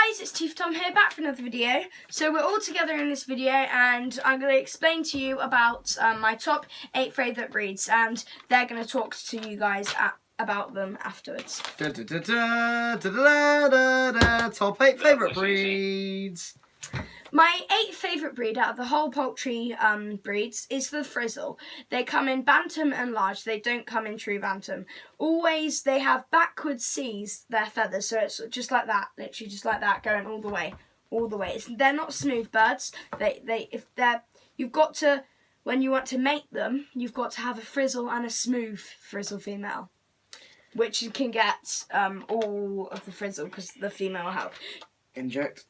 guys, it's Teeth Tom here, back for another video. So we're all together in this video and I'm going to explain to you about my top 8 favourite breeds, and they're going to talk to you guys about them afterwards. Top 8 favourite breeds. My 8th favourite breed out of the whole poultry breeds is the Frizzle. They come in Bantam and large. They don't come in true Bantam. Always they have backwards C's, their feathers, so it's just like that, literally just like that, going all the way. They're not smooth birds. You've got to, when you want to mate them, you've got to have a frizzle and a smooth frizzle female, which you can get all of the frizzle because the female will help. Inject.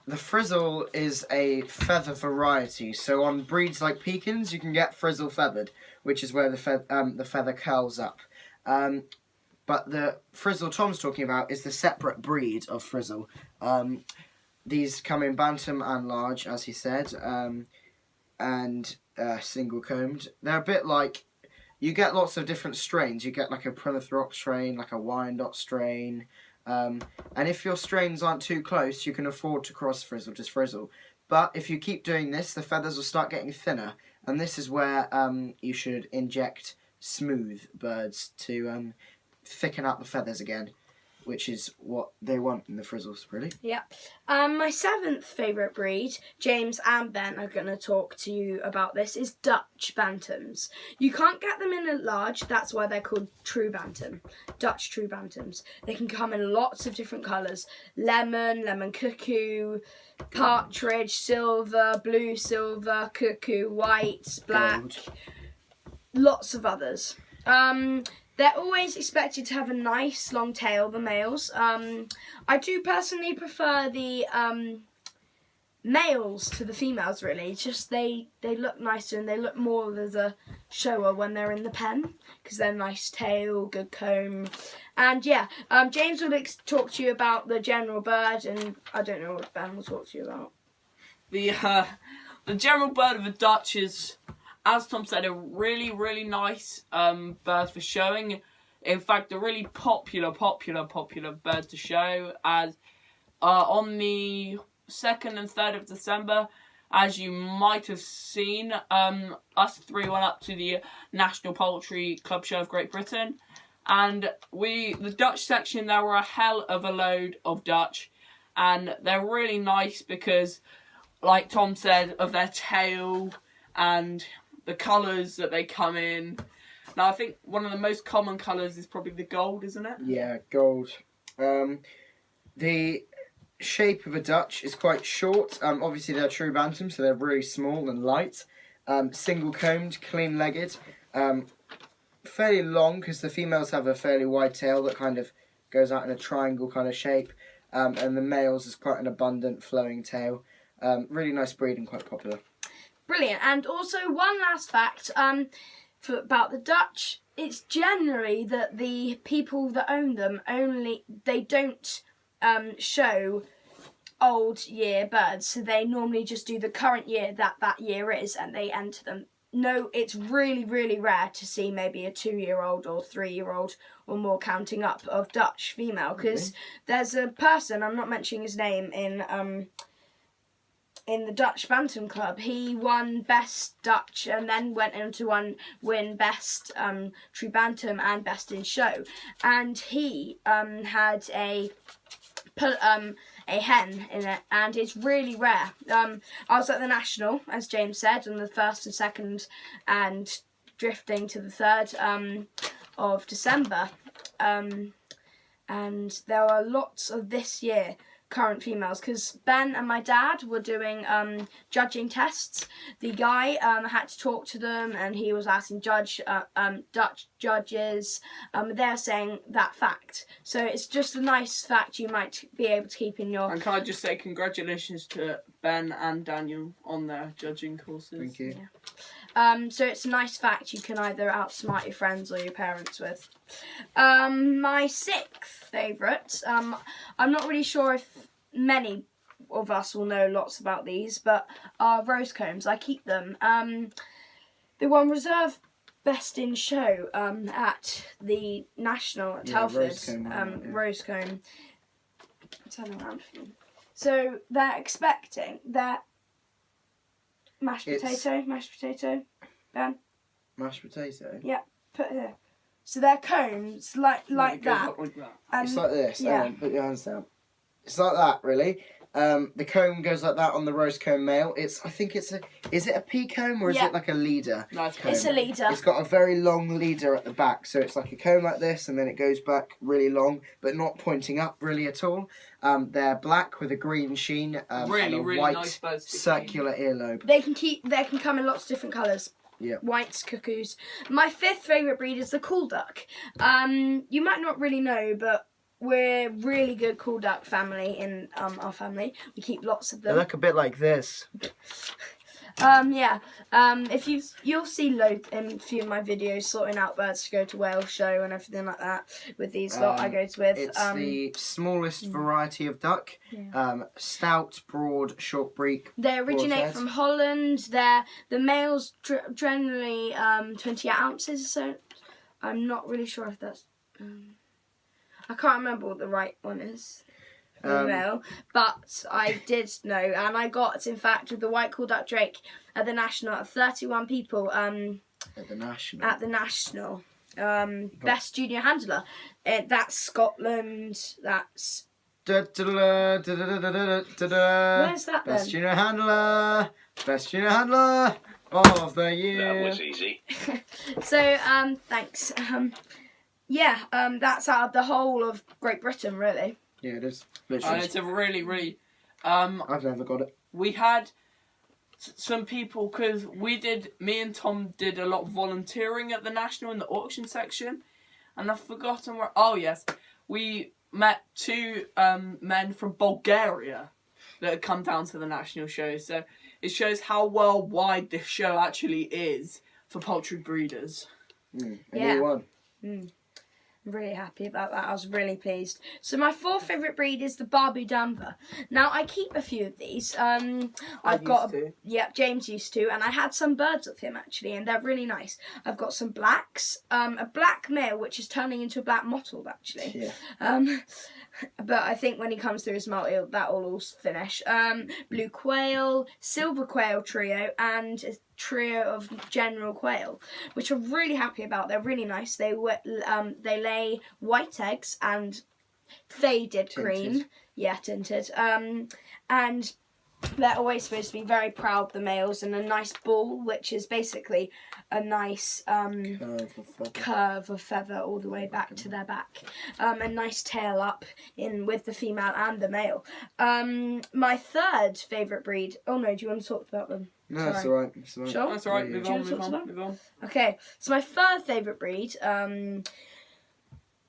The Frizzle is a feather variety, so on breeds like Pekins you can get frizzle feathered, which is where the feather curls up. But the Frizzle Tom's talking about is the separate breed of Frizzle. These come in Bantam and large, as he said, and single combed. They're a bit like, you get lots of different strains. You get like a Plymouth Rock strain, like a Wyandotte strain. And if your strains aren't too close, you can afford to cross Frizzle to Frizzle. But if you keep doing this, the feathers will start getting thinner, and this is where you should inject smooth birds to thicken up the feathers again, which is what they want in the Frizzles, really. Yeah. My 7th favourite breed, James and Ben are going to talk to you about this, is Dutch Bantams. You can't get them in a large, that's why they're called True Bantam. Dutch True Bantams. They can come in lots of different colours. Lemon, lemon cuckoo, partridge, silver, blue silver, cuckoo, white, black, gold. Lots of others. They're always expected to have a nice long tail, the males. I do personally prefer the males to the females, really. It's just they look nicer and they look more as a shower when they're in the pen, because they're nice tail, good comb. And yeah, James will talk to you about the general bird, and I don't know what Ben will talk to you about. The general bird of a Dutch is, as Tom said, a really, really nice bird for showing. In fact, a really popular bird to show. As on the 2nd and 3rd of December, as you might have seen, us three went up to the National Poultry Club Show of Great Britain. And the Dutch section, there were a hell of a load of Dutch. And they're really nice because, like Tom said, of their tail and the colours that they come in. Now, I think one of the most common colours is probably the gold, isn't it? Yeah, gold. The shape of a Dutch is quite short. Obviously, they're true Bantam, so they're really small and light. Single-combed, clean-legged. Fairly long, because the females have a fairly wide tail that kind of goes out in a triangle kind of shape. And the males is quite an abundant, flowing tail. Really nice breed and quite popular. Brilliant. And also one last fact about the Dutch, it's generally that the people that own them they don't show old year birds, so they normally just do the current year that year is, and they enter them. No, it's really, really rare to see maybe a 2-year-old or 3-year-old or more counting up of Dutch female, because there's a person, I'm not mentioning his name, in the Dutch Bantam Club. He won Best Dutch and then went on to win Best True Bantam and Best in Show. And he had a hen in it, and it's really rare. I was at the National, as James said, on the 1st and 2nd and drifting to the 3rd of December. And there are lots of this year current females, because Ben and my dad were doing judging tests. The guy had to talk to them, and he was asking Dutch judges. They're saying that fact, so it's just a nice fact you might be able to keep in your... And can I just say congratulations to Ben and Daniel on their judging courses. Thank you. Yeah. So it's a nice fact you can either outsmart your friends or your parents with. My 6th favourite, I'm not really sure if many of us will know lots about these, but are rose combs. I keep them. They won reserve Best in Show at the National at Telford. Rose comb. turn around for me. So they're expecting their mashed potato, Ben. Mashed potato. Yeah, put it here. So their cones like It goes that. up like that. And It's like this. yeah. Hang on, put your hands down. It's like that, really. The comb goes like that on the roast comb male. Is it a pea comb or is Yeah. it like a leader? No, it's comb? it's a leader. It's got a very long leader at the back, so it's like a comb like this, and then it goes back really long, but not pointing up really at all. They're black with a green sheen and really, a really white nice birds to circular earlobe. They can come in lots of different colours. Yeah. Whites, cuckoos. My 5th favourite breed is the cool duck. You might not really know, but we're really good cool duck family in our family. We keep lots of They them. look a bit like this. If you'll see loads in a few of my videos sorting out birds to go to Wales show and everything like that with these lot I go with. It's the smallest variety of duck. Yeah. Stout, broad, short beak. They originate broad from Holland. The males generally 28 ounces. So I'm not really sure if that's. I can't remember what the right one is. Male, but I did know, and I got, in fact, with the white cool duck drake at the national, 31 people At the national. best junior handler. That's Scotland. That's Where's where's that Best then? junior handler. Best junior handler of the year. That was easy. So thanks. That's out of the whole of Great Britain, really. Yeah, it is. And Literally. it's a really, really. I've never got it. We had some people, because me and Tom did a lot of volunteering at the National in the auction section, and I've forgotten where. Oh yes, we met 2 men from Bulgaria that had come down to the National show. So it shows how worldwide this show actually is for poultry breeders. And Yeah. you won. I'm really happy about that. I was really pleased. So my 4th favourite breed is the Barbu Danver. Now I keep a few of these. I've got James used to, and I had some birds of him actually, and they're really nice. I've got some blacks, a black male which is turning into a black mottled actually. Yeah. But I think when he comes through his molt, that will all finish. Blue quail, silver quail trio, and a trio of general quail, which I'm really happy about. They're really nice. They lay white eggs and faded green. Yeah, tinted. And they're always supposed to be very proud, the males, and a nice ball, which is basically a nice curve of feather all the way back to their back. A nice tail up in with the female and the male. My 3rd favourite breed. Oh no, do you want to talk about them? No, Sorry. it's alright. It's alright. Sure? That's alright. Yeah, Move Do you on. want to Move talk on. to Move on. Okay, so my 3rd favourite breed.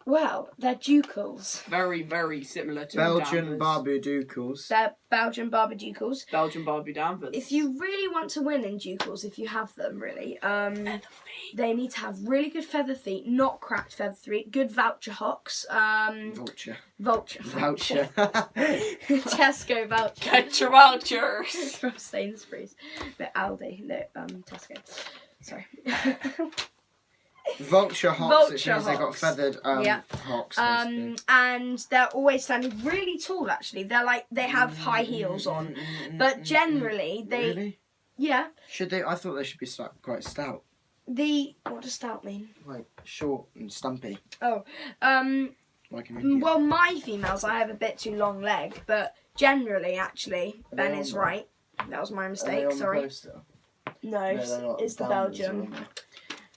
Well, they're Ducals. Very, very similar to Belgian Danvers. Barbuducals. They're Belgian Barbaducals. Belgian Barbie Danvers. If you really want to win in Ducals, if you have them really, they need to have really good feather feet, not cracked feather feet, good voucher hocks. Voucher. Tesco voucher. Get your vouchers. From Sainsbury's. No, Aldi. No, Tesco. Sorry. Vulture hocks, which Vulture means they've got hocks. feathered Yeah. hocks. basically. And they're always standing really tall actually. They have high heels on. But generally they Really? yeah. Should they? I thought they should be quite stout. What does stout mean? Like short and stumpy. Oh. Like an Indian. Well, my females, I have a bit too long leg, but generally, actually, Ben they is on right. That was my Are they mistake. on the Sorry. poster? No, they're not. it's the Danvers are Belgian. on there.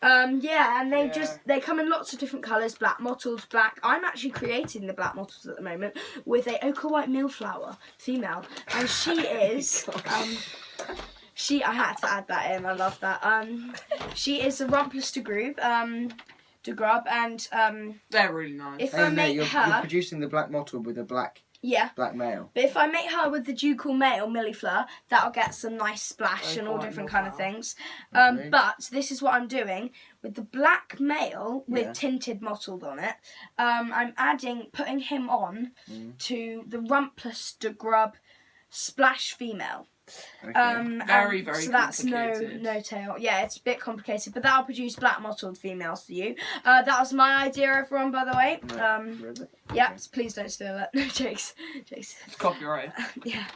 Yeah, and Yeah. they come in lots of different colours. Black mottled, black. I'm actually creating the black mottles at the moment with a ochre white millflower female, and she is. I had to add that in. I love that. She is a Rumpus de Grub, and They're really nice. if Hey, I no, make you're her, producing the black mottle with a black male. but if I make her with the ducal male millifleur, that'll get some nice splash and all quite different milleflower. kind of things. Okay. But this is what I'm doing with the black male with Yeah. tinted mottled on it. I'm putting him on to the Rumpus de Grub splash female. Okay. Very, very so that's complicated. no tail. Yeah, it's a bit complicated, but that'll produce black mottled females for you. That was my idea, everyone, by the way. Really? Yeah, please don't steal it. No, Jakes. It's copyright. Yeah.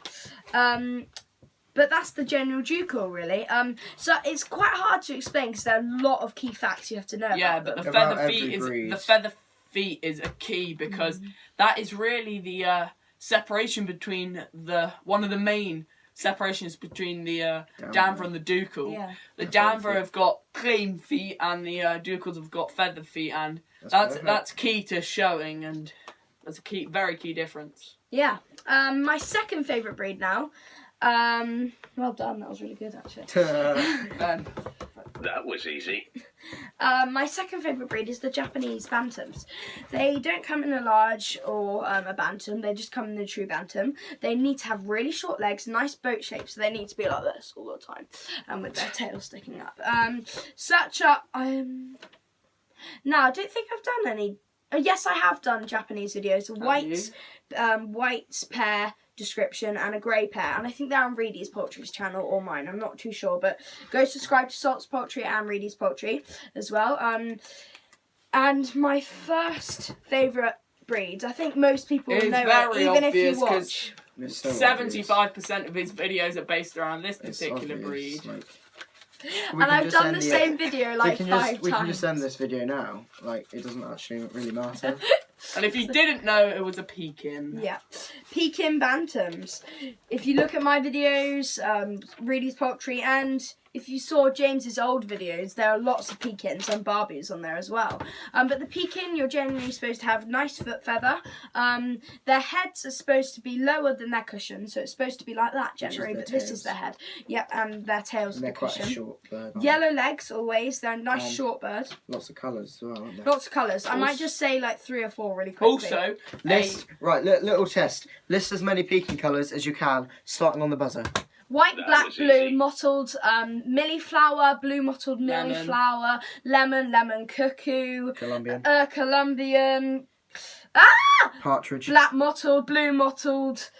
But that's the general ducal, really. So it's quite hard to explain because there are a lot of key facts you have to know. Yeah, about but them. the feather feet is a key because that is really the separation between one of the main separations between the Danver and the Ducal. Yeah. The Danver have got clean feet and the Ducals have got feather feet, and that's key to showing, and that's a very key difference. Yeah. My second favourite breed now. Well done. That was really good, actually. Ben. That was easy. My second favourite breed is the Japanese Bantams. They don't come in a large or a Bantam, they just come in the true Bantam. They need to have really short legs, nice boat shape, so they need to be like this all the time, and with their tail sticking up. No, I don't think I've done any. Yes, I have done Japanese videos. White pair description and a grey pair, and I think they're on Reedy's Poultry's channel or mine, I'm not too sure, but go subscribe to Salt's Poultry and Reedy's Poultry as well. And my first favourite breed, I think most people know it, even if you watch. 75% of his videos are based around this particular breed. And I've done the same video like 5 times. We can just end this video now. Like, it doesn't actually really matter. And if you didn't know, it was a Pekin. Yeah. Pekin Bantams. If you look at my videos, Reedy's Poultry, and if you saw James's old videos, there are lots of Pekins and Barbies on there as well. But the Pekin, you're generally supposed to have nice foot feather. Their heads are supposed to be lower than their cushion, so it's supposed to be like that generally, but this is their head. Yep, and their tails are the cushion. They're quite a short bird. Yellow legs, always. They're a nice short bird. Lots of colours as well, aren't they? Lots of colours. I might just say like 3 or 4 really quickly. Also, little test. List as many Pekin colours as you can, starting on the buzzer. White, That black, was blue, easy. mottled, millie flower, blue mottled millie Lemon. flower, lemon cuckoo, Colombian. Colombian, Partridge. black mottled, blue mottled,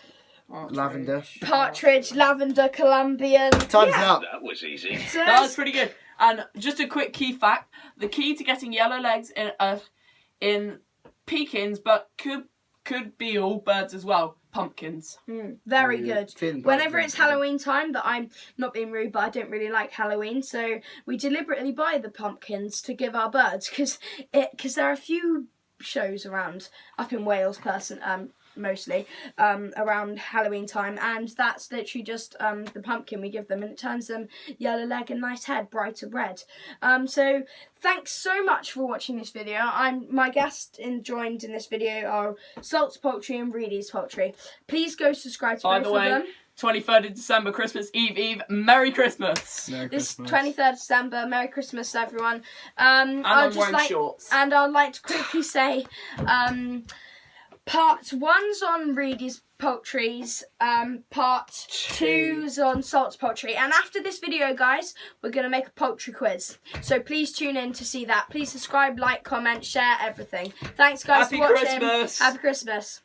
Lavender. partridge, lavender, Colombian. Time's up. That was easy. So that was pretty good. And just a quick key fact: the key to getting yellow legs in Pekins, but could be all birds as well. Pumpkins. Very good. Thin Whenever pumpkin. it's Halloween time, that I'm not being rude, but I don't really like Halloween, so we deliberately buy the pumpkins to give our birds because there are a few shows around up in Wales, mostly around Halloween time, and that's literally just the pumpkin we give them, and it turns them yellow leg and nice head brighter red. So thanks so much for watching this video. My guests joined in this video are Salt's Poultry and Reedy's Poultry. Please go subscribe to By both the way, of them. 23rd of December, Christmas Eve. Merry Christmas. This 23rd December, Merry Christmas everyone. And I'm wearing shorts. And I'd like to quickly say Part 1's on Reedy's Poultry's, Part 2's on Salt's Poultry. And after this video, guys, we're going to make a poultry quiz. So please tune in to see that. Please subscribe, like, comment, share, everything. Thanks, guys, Happy for watching. Christmas. Happy Christmas.